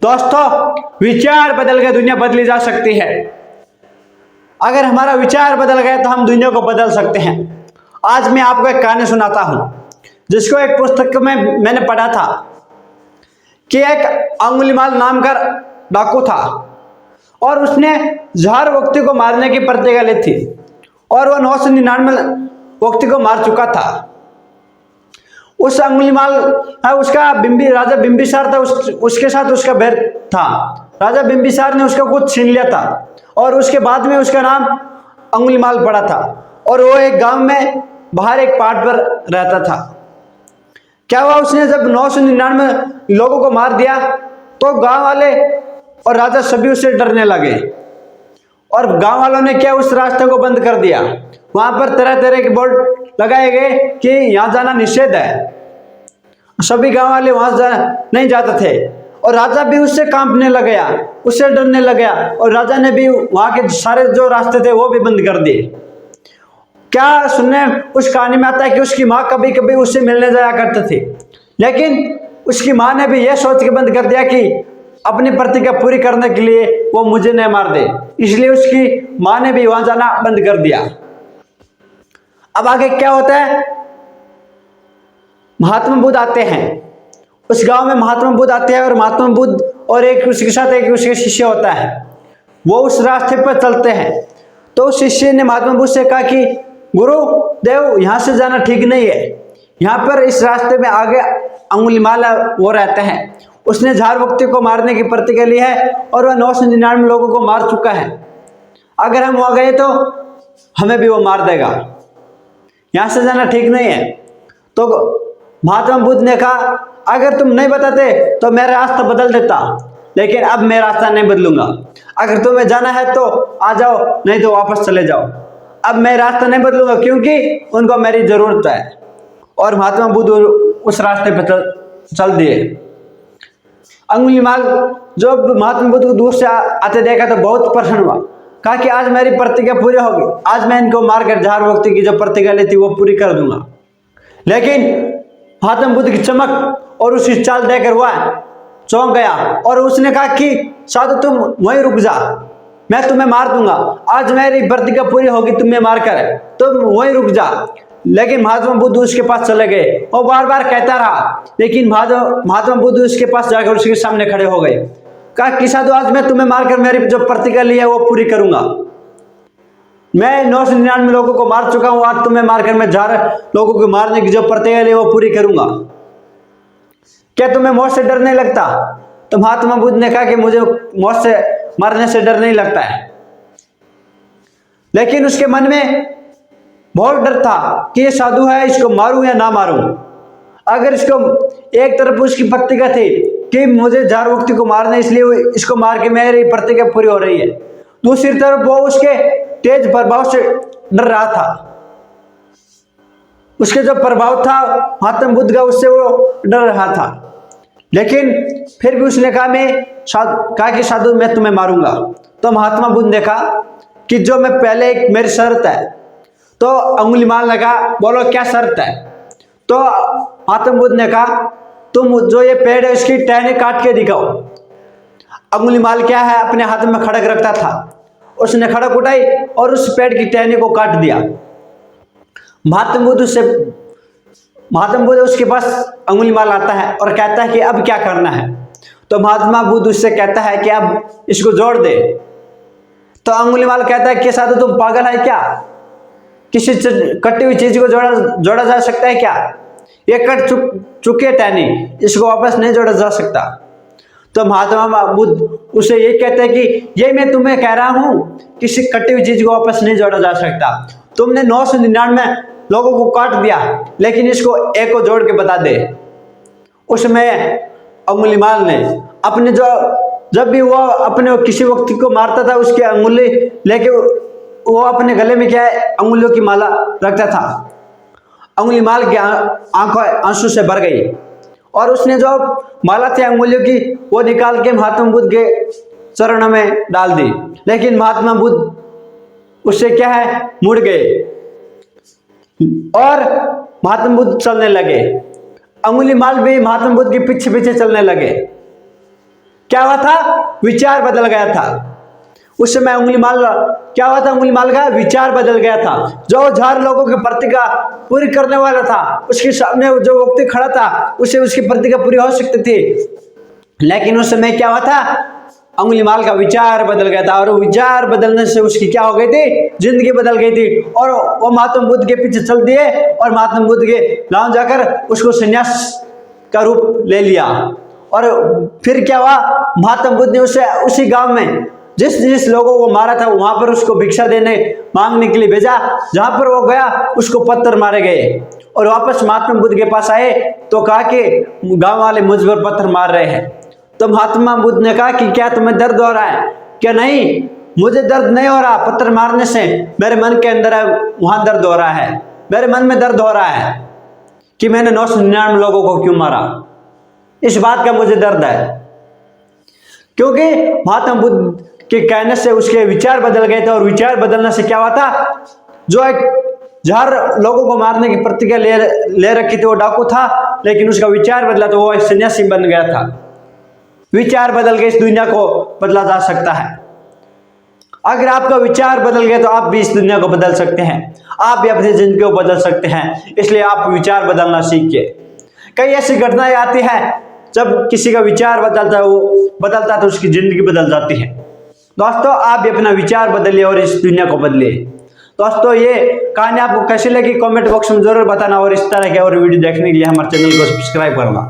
दोस्तों, विचार बदल के दुनिया बदली जा सकती है। अगर हमारा विचार बदल गया तो हम दुनिया को बदल सकते हैं। आज मैं आपको एक कहानी सुनाता हूं, जिसको एक पुस्तक में मैंने पढ़ा था कि एक अंगुलीमाल नाम का डाकू था और उसने 1000 व्यक्ति को मारने की प्रतिज्ञा ली थी और वह 999 व्यक्ति को मार चुका था। उस अंगुलीमाल उसका राजा बिंबिसार था, उसके साथ उसका बैर था। राजा बिंबिसार ने उसका कुछ छीन लिया था और उसके बाद में उसका नाम अंगुलीमाल पड़ा था और वो एक गांव में बाहर एक पहाड़ पर रहता था। क्या हुआ, उसने जब 999 लोगों को मार दिया तो गांव वाले और राजा सभी उससे डरने लगे और गांव वालों ने क्या, उस रास्ते को बंद कर दिया। वहां पर तरह तरह के बोर्ड लगाए गए कि यहां जाना निषेध है। सभी गांव वाले वहां नहीं जाते थे और राजा भी उससे कांपने लग गया, उससे डरने लग गया और राजा ने भी वहां के सारे जो रास्ते थे वो भी बंद कर दिए। क्या सुनने उस कहानी में आता है कि उसकी माँ कभी कभी उससे मिलने जाया करते थे, लेकिन उसकी माँ ने भी यह सोच के बंद कर दिया कि अपनी प्रतिज्ञा पूरी करने के लिए वो मुझे नहीं मार दे, इसलिए उसकी माँ ने भी वहां जाना बंद कर दिया। अब आगे क्या होता है, महात्मा बुद्ध आते हैं। उस गांव में महात्मा बुद्ध आते हैं और महात्मा बुद्ध और एक उसके साथ एक उसके शिष्य होता है। वो उस रास्ते पर चलते हैं तो उस शिष्य ने महात्मा बुद्ध से कहा कि गुरुदेव, यहाँ से जाना ठीक नहीं है, यहाँ पर इस रास्ते में आगे अंगुलीमाल वो रहते हैं, उसने 1000 व्यक्ति को मारने की प्रतिज्ञा ली है और वह 999 लोगों को मार चुका है। अगर हम वहां गए तो हमें भी वो मार देगा, यहाँ से जाना ठीक नहीं है। तो महात्मा बुद्ध ने कहा, अगर तुम नहीं बताते तो मैं रास्ता बदल देता, लेकिन अब मैं रास्ता नहीं बदलूंगा। अगर तुम्हें जाना है तो आ जाओ, नहीं तो वापस चले जाओ। अब मैं रास्ता नहीं बदलूंगा क्योंकि उनको मेरी जरूरत है। और महात्मा बुद्ध उस रास्ते पर चल दिए। अंगुलीमाल जो महात्मा बुद्ध को दूर से आते देखा तो बहुत प्रसन्न हुआ, कहा कि आज मेरी प्रतिज्ञा पूरी होगी, आज मैं इनको मारकर 1000 व्यक्ति की जो प्रतिज्ञा ली थी वो पूरी कर दूंगा। लेकिन महात्मा बुद्ध की चमक और उसकी चाल देखकर वह चौंक गया और उसने कहा कि साधु तुम वहीं रुक जा, मैं तुम्हें मार दूंगा, आज मेरी प्रतिज्ञा पूरी होगी तुम्हें मारकर, तुम वहीं रुक जा। लेकिन महात्मा बुद्ध उसके पास चले गए और बार बार कहता रहा, लेकिन महात्मा बुद्ध उसके पास जाकर उसके सामने खड़े हो गए। कहा कि साधु, आज मैं तुम्हें मारकर मेरी जो प्रतिज्ञा ली है वो पूरी करूंगा। मैं 999 लोगों को मार चुका हूं, आज तुम्हें मारकर मैं 1000 लोगों को मारने की जो प्रतिज्ञा ली है वो पूरी करूंगा। क्या तुम्हें मौत से डर नहीं लगता? तो महात्मा बुद्ध ने कहा कि मुझे मौत से मरने से डर नहीं लगता है। लेकिन उसके मन में बहुत डर था कि ये साधु है, इसको मारूं या ना मारूं। अगर इसको एक तरफ उसकी प्रतिज्ञा थी कि मुझे 1000 व्यक्ति को मारना, इसलिए इसको मार के मेरी प्रतिज्ञा पूरी हो रही है, दूसरी तरफ वो उसके तेज प्रभाव से डर रहा था। उसके जो प्रभाव था महात्मा बुद्ध का, उससे वो डर रहा था। लेकिन फिर भी उसने कहा कि साधु मैं तुम्हें मारूंगा। तो महात्मा बुद्ध ने कहा कि जो मैं पहले एक मेरी शर्त है। तो अंगुलीमाल ने कहा, बोलो क्या शर्त है? तो महात्मा बुद्ध ने कहा, तुम जो ये पेड़ है इसकी टहनी काट के दिखाओ। अंगुलीमाल क्या है, अपने हाथ में खड़क रखता था, उसने खड़क उठाई और उस पेड़ की टहनी को काट दिया। महात्मा बुद्ध उसके पास अंगुलीमाल आता है और कहता है कि अब क्या करना है? तो महात्मा बुद्ध उससे कहता है कि अब इसको जोड़ दे। तो अंगुलीमाल कहता है कि साधु तुम पागल है क्या? किसी कटी हुई चीज को जोड़ा जा सकता है क्या? ये कट चुके टहनी, इसको वापस नहीं जोड़ा जा सकता। तो महात्मा बुद्ध उसे ये कहते हैं कि ये मैं तुम्हें कह रहा हूं, किसी कटी हुई चीज को वापस नहीं जोड़ा जा सकता। तुमने 999 लोगों को काट दिया, लेकिन इसको एक को जोड़ के बता दे। उसमें अंगुलीमाल ने अपने जब भी वो अपने किसी व्यक्ति को मारता था, उसकी अंगुली लेके वो अपने गले में क्या है, अंगुलियों की माला रखता था। अंगुलीमाल की आंखों आंसू से भर गई और उसने जो माला थी अंगुलियों की वो निकाल के महात्मा बुद्ध के चरणों में डाल दी। लेकिन महात्मा बुद्ध उससे क्या है, मुड़ गए और महात्मा बुद्ध चलने लगे। अंगुलीमाल भी महात्मा बुद्ध के पीछे पीछे चलने लगे। क्या हुआ था? विचार बदल गया था। उस समय उंगलीमाल क्या हुआ था? उंगलीमाल का विचार बदल गया था। जो 1000 लोगों की प्रतिज्ञा पूरी करने वाला था, उसके सामने जो व्यक्ति खड़ा था, उसे उसकी प्रतिज्ञा पूरी हो सकती थी, लेकिन उस समय क्या हुआ था? उंगलीमाल का विचार बदल गया था, और विचार बदलने से उसकी क्या हो गई थी? जिंदगी बदल गई थी। और वो महात्मा बुद्ध के पीछे चल दिए और महात्मा बुद्ध के गांव जाकर उसको संन्यास का रूप ले लिया। और फिर क्या हुआ? महात्मा बुद्ध ने उसे उसी गांव में जिस जिस लोगों को मारा था वहां पर उसको भिक्षा देने मांगने के लिए भेजा। जहां पर वो गया उसको पत्थर मारे गए, और वापस महात्मा बुद्ध के पास आए तो कहा कि गांव वाले मुझ पर पत्थर मार रहे हैं। तो महात्मा बुद्ध ने कहा कि क्या तुम्हें दर्द हो रहा है? क्या नहीं, मुझे दर्द नहीं हो रहा, पत्थर मारने से मेरे मन के अंदर है वहां दर्द हो रहा है। मेरे मन में दर्द हो रहा है कि मैंने 999 लोगों को क्यों मारा, इस बात का मुझे दर्द है। क्योंकि महात्मा बुद्ध के कहने से उसके विचार बदल गए थे, और विचार बदलने से क्या हुआ था? जो एक 1000 लोगों को मारने की प्रतिज्ञा ले रखी थी वो डाकू था, लेकिन उसका विचार बदला तो वो एक सन्यासी बन गया था। विचार बदल के इस दुनिया को बदला जा सकता है। अगर आपका विचार बदल गया तो आप भी इस दुनिया को बदल सकते हैं, आप भी अपनी जिंदगी को बदल सकते हैं। इसलिए आप विचार बदलना सीखिए। कई ऐसी घटनाएं आती हैं जब किसी का विचार बदलता है तो उसकी जिंदगी बदल जाती है। दोस्तों, आप भी अपना विचार बदलिए और इस दुनिया को बदलिए। दोस्तों, ये कहानी आपको कैसी लगी कमेंट बॉक्स में जरूर बताना, और इस तरह के और वीडियो देखने के लिए हमारे चैनल को सब्सक्राइब करना।